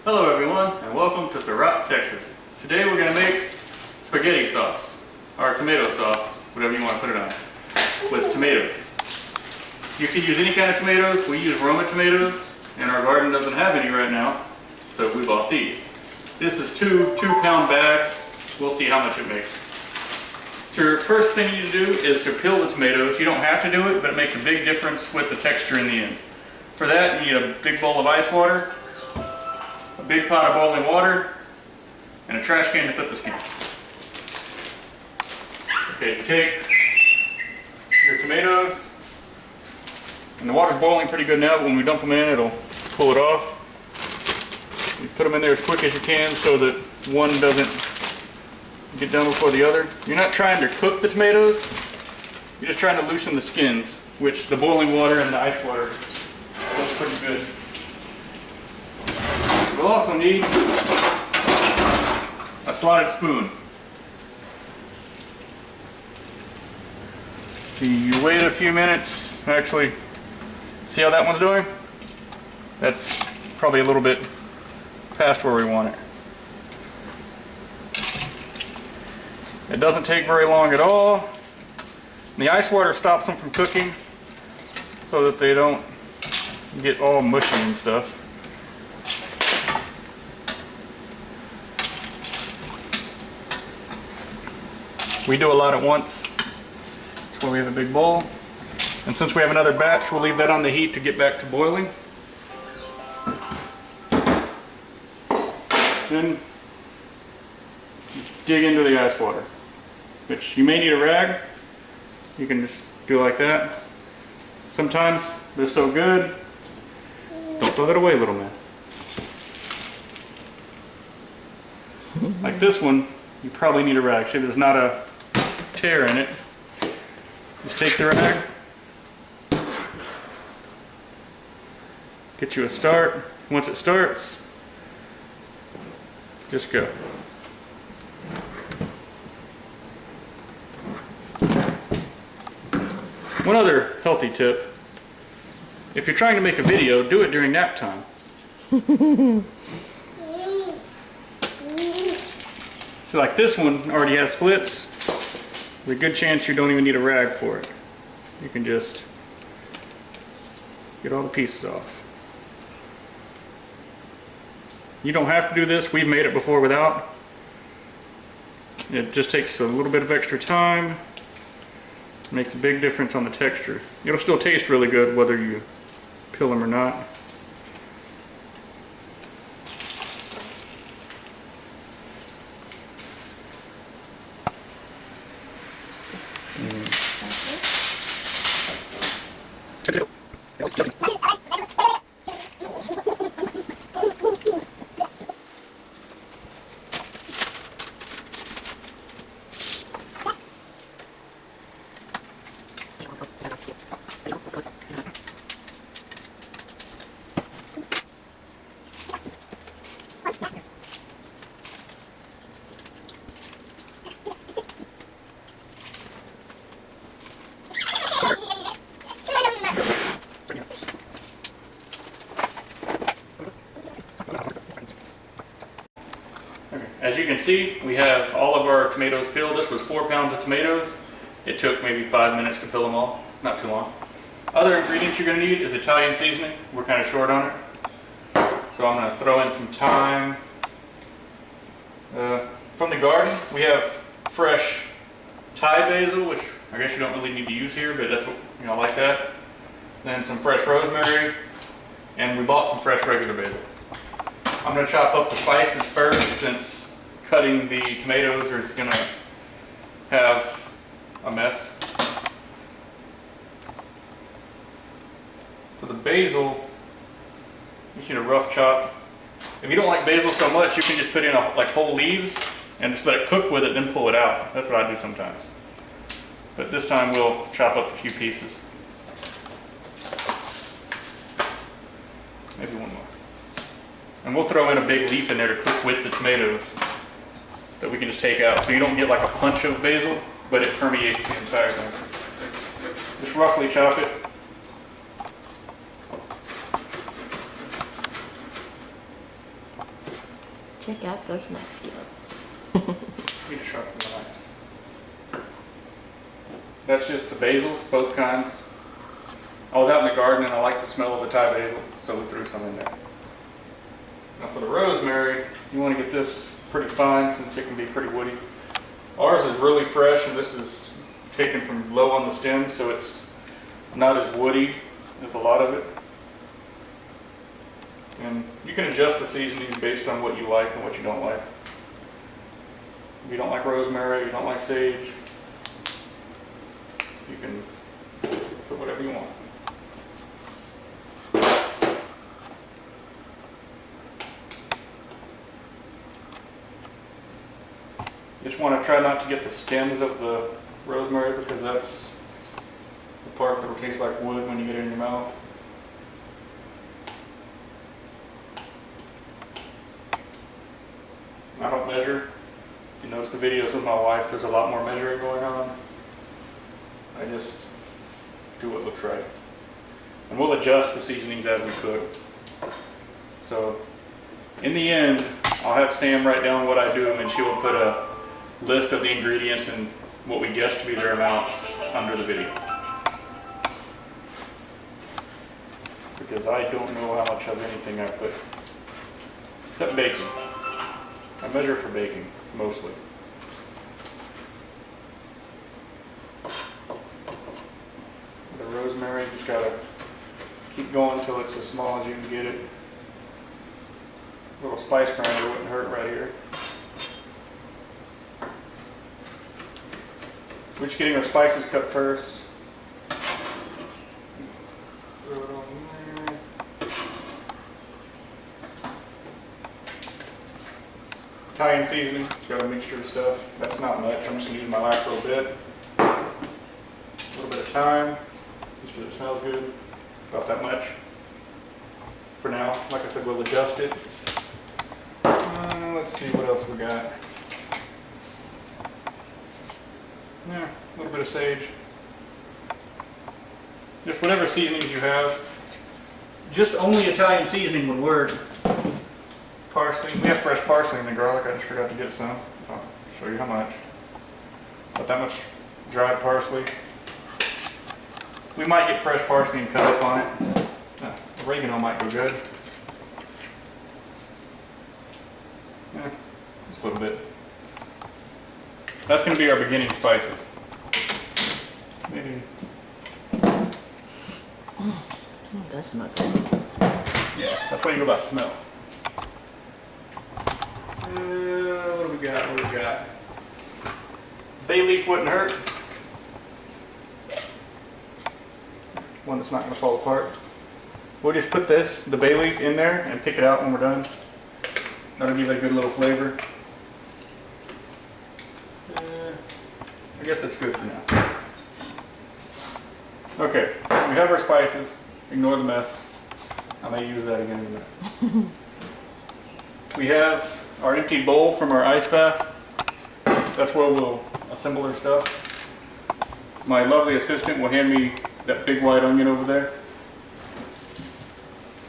Hello everyone, and welcome to Surratt, Texas. Today we're going to make spaghetti sauce, or tomato sauce, whatever you want to put it on, with tomatoes. You can use any kind of tomatoes. We use Roma tomatoes, and our garden doesn't have any right now, so we bought these. This is two 2-pound bags. We'll see how much it makes. The first thing you need to do is to peel the tomatoes. You don't have to do it, but it makes a big difference with the texture in the end. For that, you need a big bowl of ice water, a big pot of boiling water, and a trash can to put this in. Okay, take your tomatoes, and the water's boiling pretty good now, but when we dump them in, it'll pull it off. You put them in there as quick as you can so that one doesn't get done before the other. You're not trying to cook the tomatoes, you're just trying to loosen the skins, which the boiling water and the ice water does pretty good. We'll also need a slotted spoon. See, you wait a few minutes. Actually, see how that one's doing? That's probably a little bit past where we want it. It doesn't take very long at all. The ice water stops them from cooking so that they don't get all mushy and stuff. We do a lot at once. That's why we have a big bowl. And since we have another batch, we'll leave that on the heat to get back to boiling. Then dig into the ice water, which you may need a rag. You can just do like that. Sometimes they're so good. Don't throw that away, little man. Like this one, you probably need a rag. See, there's not a tear in it. Just take the rag, get you a start. Once it starts, just go. One other healthy tip: if you're trying to make a video, do it during nap time. So like this one already has splits. There's a good chance you don't even need a rag for it. You can just get all the pieces off. You don't have to do this. We've made it before without. It just takes a little bit of extra time. It makes a big difference on the texture. It'll still taste really good whether you peel them or not. As you can see, we have all of our tomatoes peeled. This was 4 pounds of tomatoes. It took maybe 5 minutes to peel them all, not too long. Other ingredients you're going to need is Italian seasoning. We're kind of short on it. So I'm going to throw in some thyme. From the garden, we have fresh Thai basil, which I guess you don't really need to use here, but that's what, I like that. Then some fresh rosemary, and we bought some fresh regular basil. I'm going to chop up the spices first, since cutting the tomatoes is going to have a mess. For the basil, you just need a rough chop. If you don't like basil so much, you can just put in like whole leaves and just let it cook with it, then pull it out. That's what I do sometimes. But this time we'll chop up a few pieces. Maybe one more. And we'll throw in a big leaf in there to cook with the tomatoes that we can just take out, so you don't get like a punch of basil, but it permeates the entire thing. Just roughly chop it. Check out those knife skills. Need to sharpen the knives. That's just the basils, both kinds. I was out in the garden and I like the smell of the Thai basil, so we threw some in there. Now for the rosemary, you want to get this pretty fine since it can be pretty woody. Ours is really fresh and this is taken from low on the stem, so it's not as woody as a lot of it. And you can adjust the seasonings based on what you like and what you don't like. If you don't like rosemary, you don't like sage, you can put whatever you want. You just want to try not to get the stems of the rosemary because that's the part that will taste like wood when you get it in your mouth. I don't measure. You notice the videos with my wife, there's a lot more measuring going on. I just do what looks right. And we'll adjust the seasonings as we cook. So in the end, I'll have Sam write down what I do and she will put a list of the ingredients and what we guess to be their amounts under the video. Because I don't know how much of anything I put. Except baking. I measure for baking, mostly. The rosemary, just gotta keep going until it's as small as you can get it. A little spice grinder wouldn't hurt right here. We're just getting our spices cut first. Throw it on there. Italian seasoning, it's got a mixture of stuff. That's not much, I'm just gonna use my last little bit. A little bit of thyme, just because it smells good. About that much. For now, like I said, we'll adjust it. Let's see what else we got. Yeah, a little bit of sage. Just whatever seasonings you have. Just only Italian seasoning would work. Parsley, we have fresh parsley in the garlic, I just forgot to get some. I'll show you how much. About that much dried parsley. We might get fresh parsley and cut up on it. Oregano might go good. Yeah, just a little bit. That's going to be our beginning spices. Maybe. Oh, that smells good. Yeah, that's why you go by smell. What do we got? What do we got? Bay leaf wouldn't hurt. One that's not going to fall apart. We'll just put the bay leaf in there and pick it out when we're done. That'll give it a good little flavor. I guess that's good for now. Okay, we have our spices. Ignore the mess. I may use that again in a minute. We have our empty bowl from our ice bath. That's where we'll assemble our stuff. My lovely assistant will hand me that big white onion over there.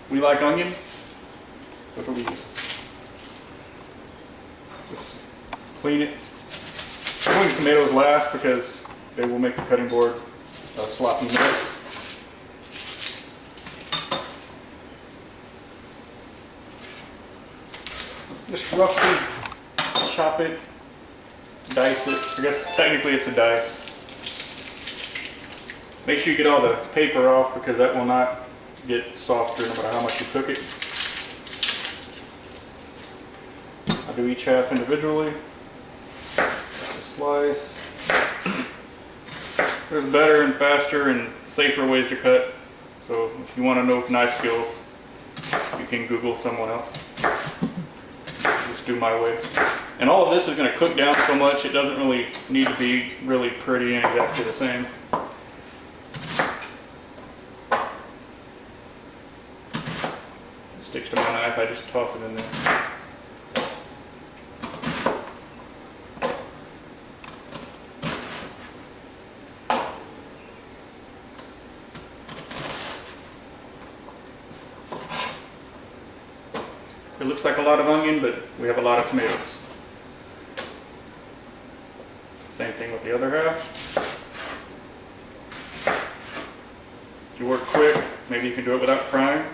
We like onion. That's what we use. Just clean it. I'm putting tomatoes last because they will make the cutting board a sloppy mess. Just roughly chop it, dice it. I guess technically it's a dice. Make sure you get all the paper off because that will not get softer no matter how much you cook it. I do each half individually. Just slice. There's better and faster and safer ways to cut. So if you want to know knife skills, you can Google someone else. Just do my way. And all of this is going to cook down so much it doesn't really need to be really pretty and exactly the same. It sticks to my knife, I just toss it in there. looks like a lot of onion, but we have a lot of tomatoes. Same thing with the other half. If you work quick, maybe you can do it without frying.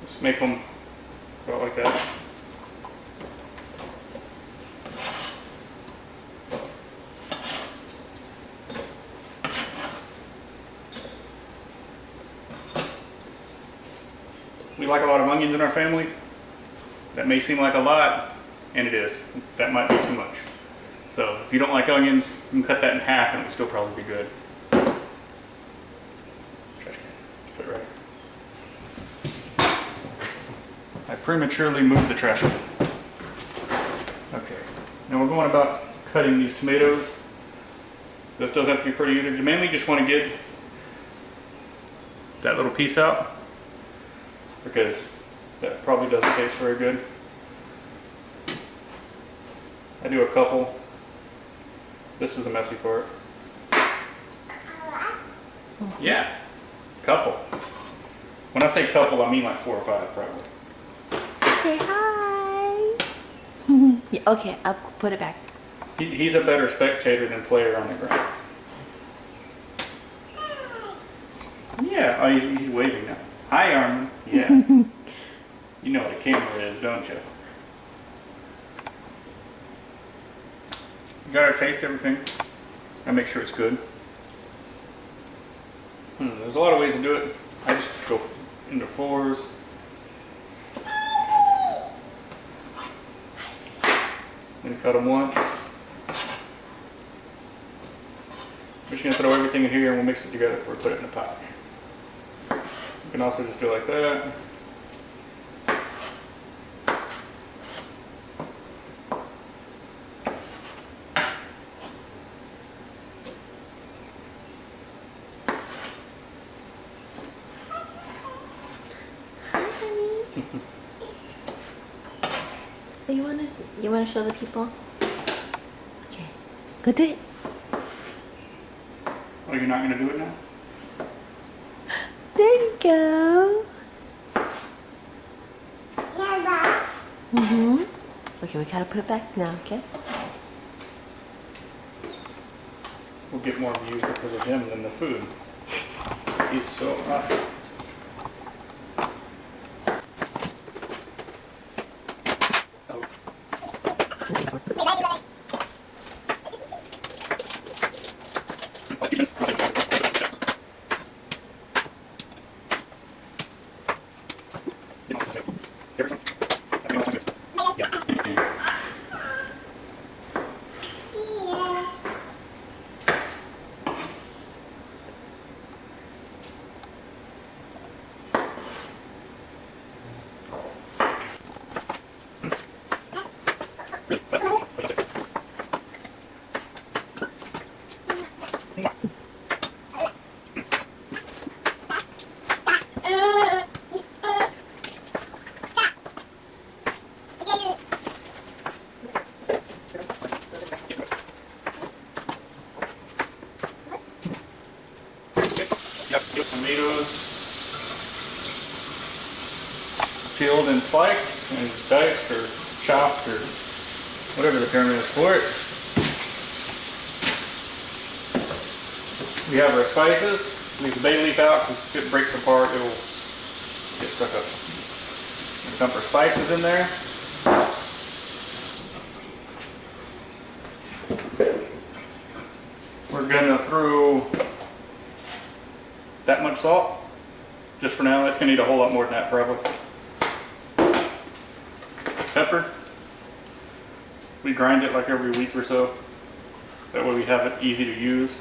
Just make them go like that. We like a lot of onions in our family. That may seem like a lot, and it is. That might be too much. So if you don't like onions, you can cut that in half and it will still probably be good. Trash can. Just put it right. I prematurely moved the trash can. Okay. Now we're going about cutting these tomatoes. This doesn't have to be pretty either. You mainly just want to get that little piece out, because that probably doesn't taste very good. I do a couple. This is the messy part. Yeah, couple. When I say couple, I mean like 4 or 5 probably. Say hi. Yeah, okay, I'll put it back. He's a better spectator than player on the ground. Yeah, oh, he's waving now. Hi, Armin. Yeah. You know what a camera is, don't you? You gotta taste everything and make sure it's good. There's a lot of ways to do it. I just go into 4s. Then cut them once. We're just gonna throw everything in here and we'll mix it together before we put it in the pot. You can also just do it like that. Hi, honey. You wanna show the people? Okay, go do it. Oh, you're not gonna do it now? There you go. Okay, we gotta put it back now, okay? We'll get more views because of him than the food. He's so awesome. Tomatoes peeled and sliced and diced or chopped or whatever the term is for it. We have our spices. Leave the bay leaf out because if it breaks apart, it'll get stuck up. Dump our spices in there. We're gonna throw that much salt, just for now. It's gonna need a whole lot more than that probably. Pepper. We grind it like every week or so. That way we have it easy to use,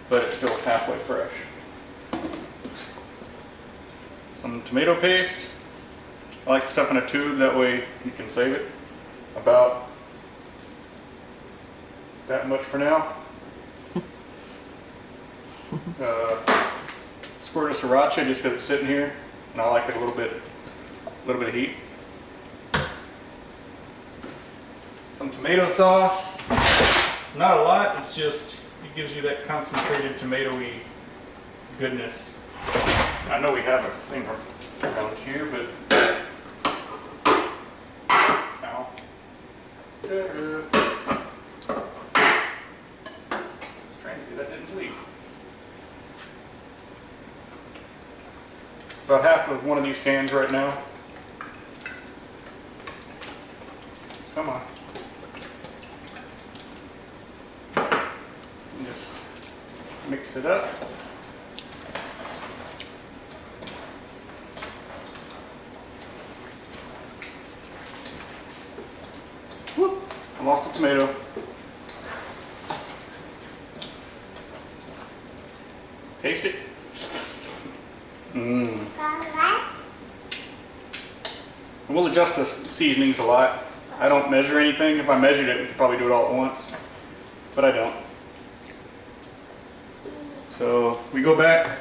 but it's still halfway fresh. Some tomato paste. I like stuff in a tube, that way you can save it. About that much for now. squirt of sriracha just because it's sitting here, and I like it a little bit of heat. Some tomato sauce. Not a lot, it's just, it gives you that concentrated tomatoey goodness. I know we have a thing around here, but ow. Trying to see that didn't leak. About half of one of these cans right now. Come on. And just mix it up. Whoop. I lost a tomato. Taste it. Mmm. We'll adjust the seasonings a lot. I don't measure anything. If I measured it, we could probably do it all at once, but I don't. So we go back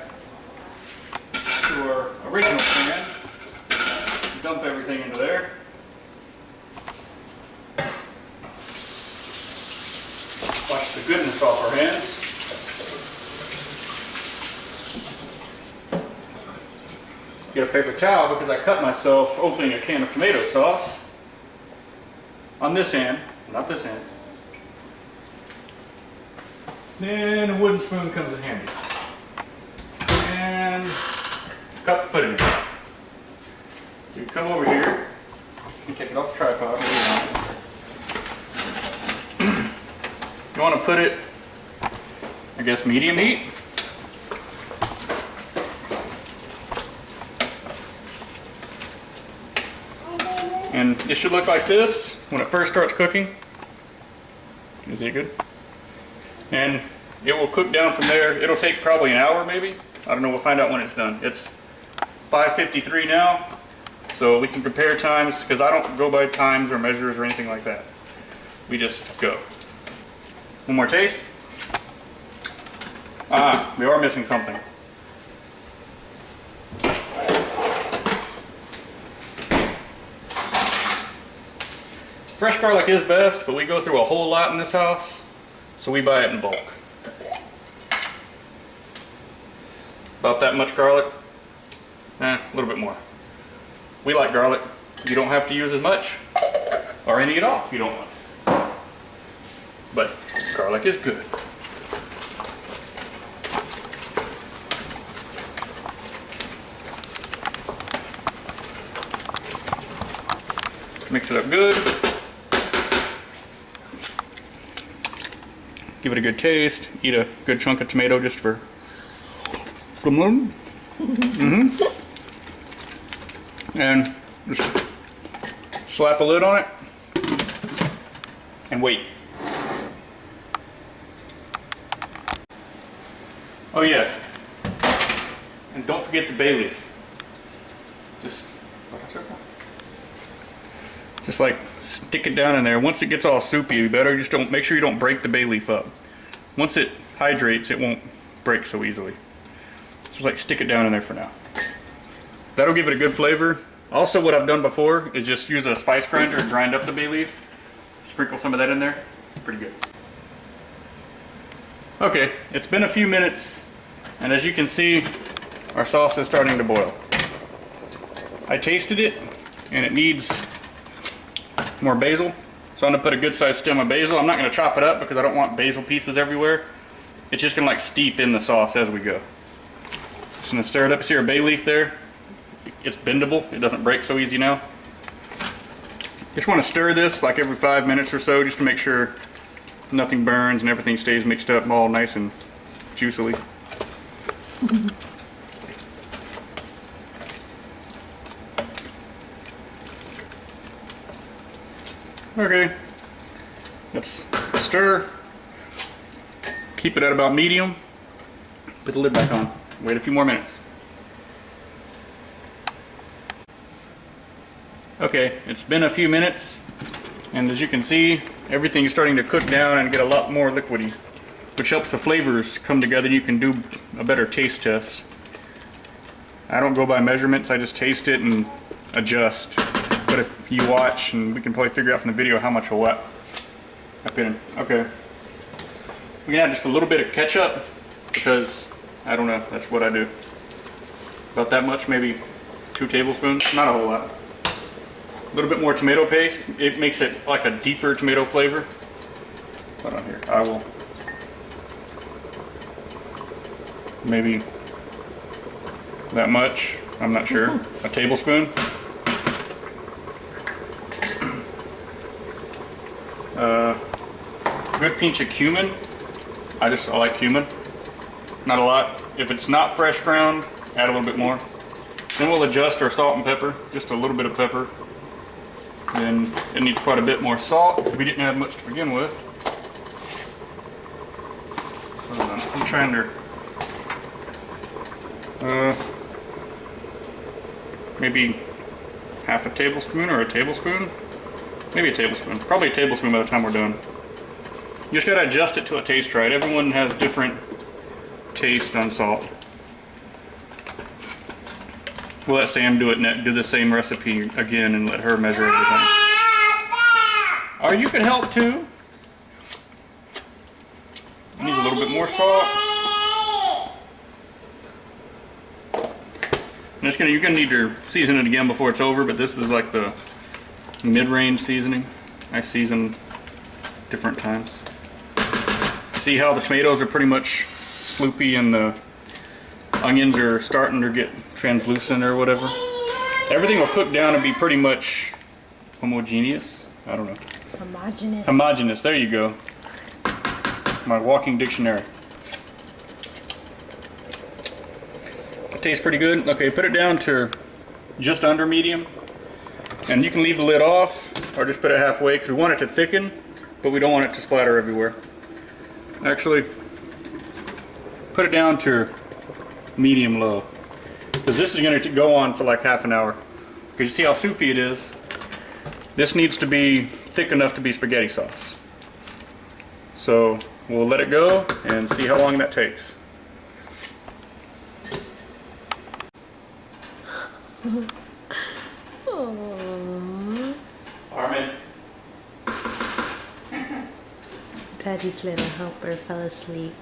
to our original pan, dump everything into there. Wash the goodness off our hands. Get a paper towel because I cut myself opening a can of tomato sauce on this hand, not this hand. Then a wooden spoon comes in handy. And a cup to put in there. So you come over here, you take it off the tripod. You want to put it, I guess, medium heat. And it should look like this when it first starts cooking. Is it good? And it will cook down from there. It'll take probably an hour maybe. I don't know, we'll find out when it's done. It's 5:53 now, so we can compare times because I don't go by times or measures or anything like that. We just go. One more taste. Ah, we are missing something. Fresh garlic is best, but we go through a whole lot in this house, so we buy it in bulk. About that much garlic, a little bit more. We like garlic. You don't have to use as much, or any at all if you don't want. But garlic is good. Mix it up good. Give it a good taste. Eat a good chunk of tomato just for. And just slap a lid on it and wait. Oh yeah, and don't forget the bay leaf. Just like stick it down in there. Once it gets all soupy, you better just don't make sure you don't break the bay leaf up. Once it hydrates, it won't break so easily. Just like stick it down in there for now. That'll give it a good flavor. Also, what I've done before is just use a spice grinder and grind up the bay leaf. Sprinkle some of that in there. It's pretty good. Okay, it's been a few minutes, and as you can see, our sauce is starting to boil. I tasted it, and it needs more basil. So I'm gonna put a good sized stem of basil. I'm not gonna chop it up because I don't want basil pieces everywhere. It's just gonna like steep in the sauce as we go. Just gonna stir it up. See our bay leaf there? It's bendable. It doesn't break so easy now. Just wanna stir this like every 5 minutes or so just to make sure nothing burns and everything stays mixed up all nice and juicily. Okay, let's stir, keep it at about medium, put the lid back on, wait a few more minutes. Okay, it's been a few minutes, and as you can see, everything is starting to cook down and get a lot more liquidy, which helps the flavors come together and you can do a better taste test. I don't go by measurements, I just taste it and adjust. But if you watch, and we can probably figure out from the video how much of what I put in. Okay. We can add just a little bit of ketchup because, I don't know, that's what I do. About that much, maybe 2 tablespoons, not a whole lot. A little bit more tomato paste. It makes it like a deeper tomato flavor. Hold on here, I will. Maybe that much, I'm not sure. A tablespoon. Good pinch of cumin. I like cumin. Not a lot. If it's not fresh ground, add a little bit more. Then we'll adjust our salt and pepper. Just a little bit of pepper. Then it needs quite a bit more salt because we didn't have much to begin with. Hold on, I'm trying to maybe half a tablespoon or a tablespoon. Maybe a tablespoon. Probably a tablespoon by the time we're done. You just gotta adjust it till it tastes right. Everyone has different taste on salt. We'll let Sam do it and do the same recipe again and let her measure everything. Or you can help too. It needs a little bit more salt. And you're gonna need to season it again before it's over, but this is like the mid-range seasoning. I season different times. See how the tomatoes are pretty much sloopy and the onions are starting to get translucent or whatever. Everything will cook down and be pretty much homogeneous. I don't know. Homogeneous. Homogeneous, there you go. My walking dictionary. It tastes pretty good. Okay, put it down to just under medium. And you can leave the lid off or just put it halfway because we want it to thicken, but we don't want it to splatter everywhere. Actually, put it down to medium low because this is going to go on for like half an hour. Because you see how soupy it is. This needs to be thick enough to be spaghetti sauce. So we'll let it go and see how long that takes. Aww. Armin. Daddy's little helper fell asleep.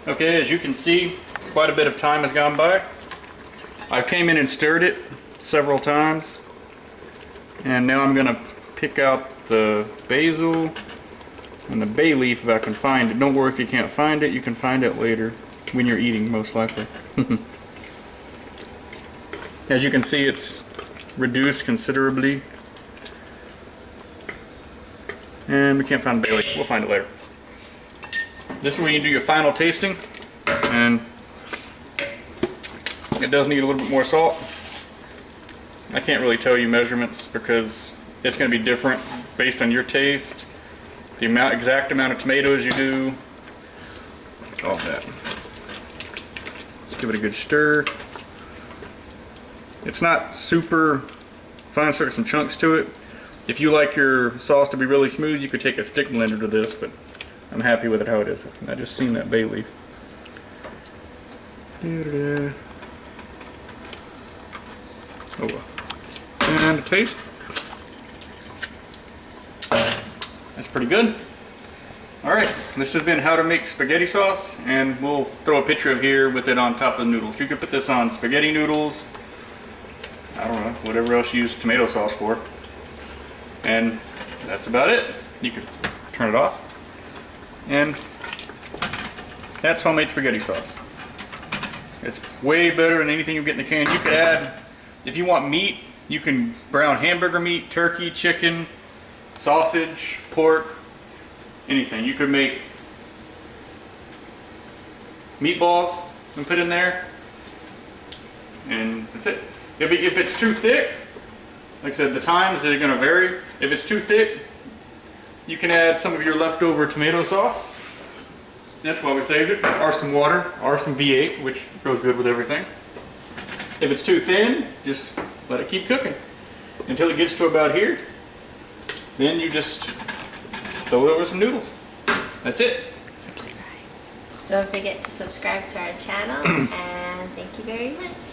Okay, as you can see, quite a bit of time has gone by. I came in and stirred it several times. And now I'm going to pick out the basil and the bay leaf if I can find it. Don't worry if you can't find it, you can find it later when you're eating, most likely. As you can see, it's reduced considerably. And we can't find the bay leaf, we'll find it later. This is when you do your final tasting, and it does need a little bit more salt. I can't really tell you measurements because it's going to be different based on your taste, the exact amount of tomatoes you do, all that. Let's give it a good stir. It's not super fine, so some chunks to it. If you like your sauce to be really smooth, you could take a stick blender to this, but I'm happy with it how it is. I just seen that bay leaf. Oh well. And the taste. That's pretty good. Alright, this has been how to make spaghetti sauce, and we'll throw a picture of here with it on top of the noodles. You could put this on spaghetti noodles, I don't know, whatever else you use tomato sauce for. And that's about it. You could turn it off. And that's homemade spaghetti sauce. It's way better than anything you get in the can. You could add, if you want meat, you can brown hamburger meat, turkey, chicken, sausage, pork, anything. You could make meatballs and put in there, and that's it. If it's too thick, like I said, the times are going to vary. If it's too thick, you can add some of your leftover tomato sauce. That's why we saved it. Or some water, or some V8, which goes good with everything. If it's too thin, just let it keep cooking until it gets to about here. Then you just throw it over some noodles. That's it. Subscribe. Don't forget to subscribe to our channel and thank you very much.